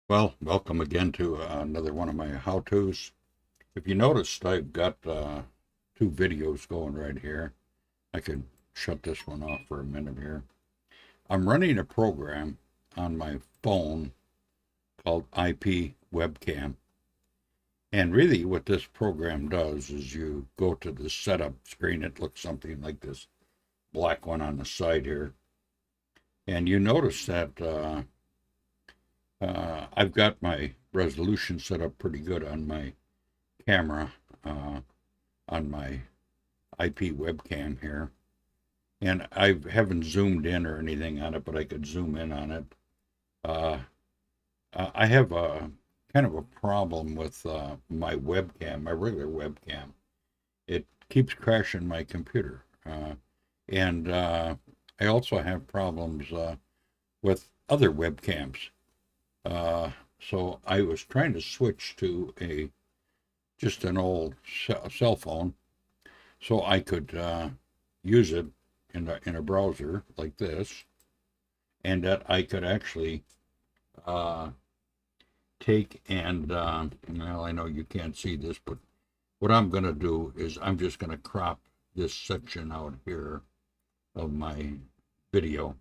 Well, welcome again to another one of my how-tos. If you noticed, I've got two videos going right here. I could shut this one off for a minute here. I'm running a program on my phone called IP webcam. And really what this program does is you go to the setup screen. It looks something like this black one on the side here. And you notice that I've got my resolution set up pretty good on my camera, on my IP webcam here. And I haven't zoomed in or anything on it, but I could zoom in on it. Uh, I have a kind of a problem with my webcam, my regular webcam. It keeps crashing my computer. And I also have problems with other webcams. Uh, so I was trying to switch to a just an old cell phone so I could use it in a browser like this, and that I could actually uh, take and well, I know you can't see this, but what I'm going to do is I'm just going to crop this section out here of my video,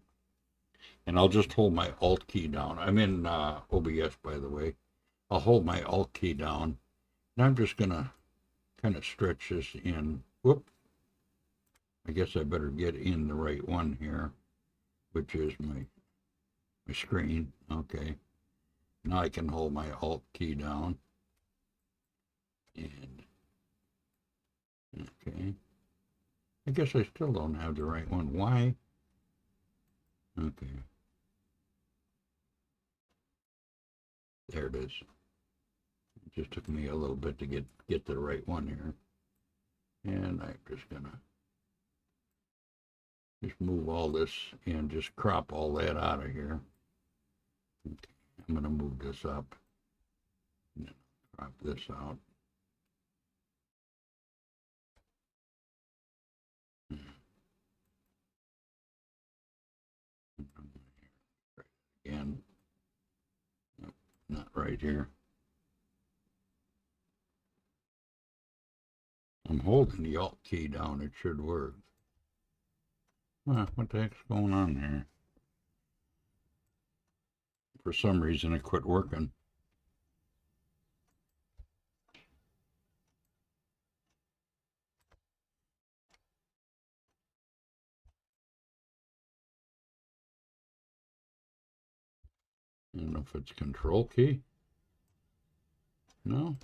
and I'll just hold my Alt key down. I'm in OBS, by the way. I'll hold my Alt key down, and I'm just going to kind of stretch this in. Whoop. I guess I better get in the right one here, which is my screen. Okay. Now I can hold my Alt key down. And, okay. I guess I still don't have the right one. Why? Okay. There it is. It just took me a little bit to get the right one here. And I'm just going to just move all this and just crop all that out of here. Okay. I'm going to move this up and then crop this out. And not right here. I'm holding the Alt key down. It should work. What the heck's going on here? For some reason, it quit working. I don't know if it's Control key. No.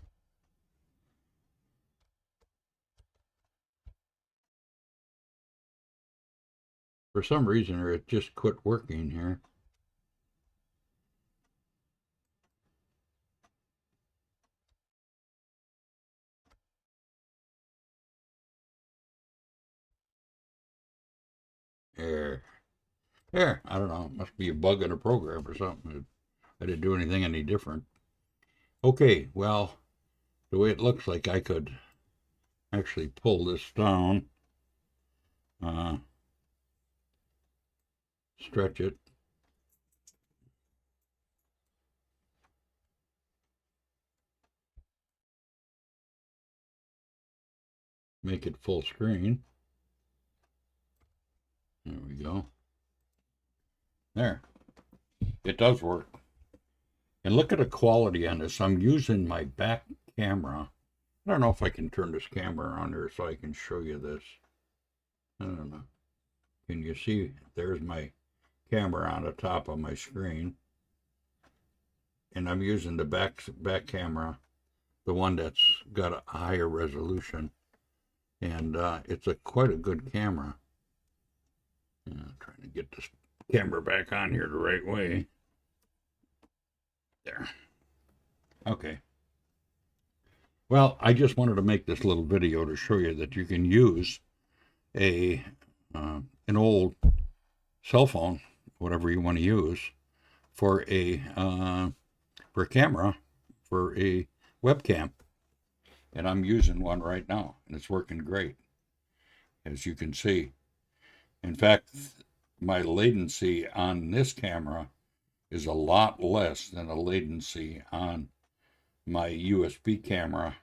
For some reason, or it just quit working here. There. There. I don't know. It must be a bug in the program or something. I didn't do anything any different. Okay, well, the way it looks like I could actually pull this down, stretch it. Make it full screen. There we go. There. It does work. And look at the quality on this. I'm using my back camera. I don't know if I can turn this camera on here so I can show you this. I don't know. Can you see? There's my camera on the top of my screen. And I'm using the back camera, the one that's got a higher resolution. And it's quite a good camera. Trying to get this camera back on here the right way. There. Okay. Well, I just wanted to make this little video to show you that you can use a an old cell phone, whatever you want to use, for a camera, for a webcam. And I'm using one right now, and it's working great, as you can see. In fact, my latency on this camera is a lot less than the latency on my USB camera,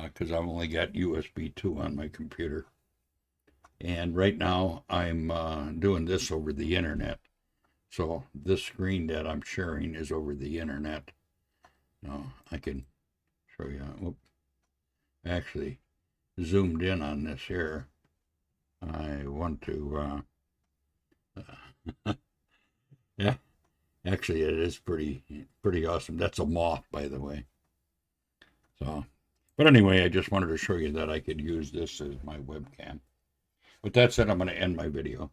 because I've only got USB 2 on my computer. And right now I'm doing this over the internet. So this screen that I'm sharing is over the internet. Now I can show you. Whoop, actually zoomed in on this here. I want to, yeah, actually it is pretty awesome. That's a moth, by the way. So, but anyway, I just wanted to show you that I could use this as my webcam. With that said, I'm going to end my video.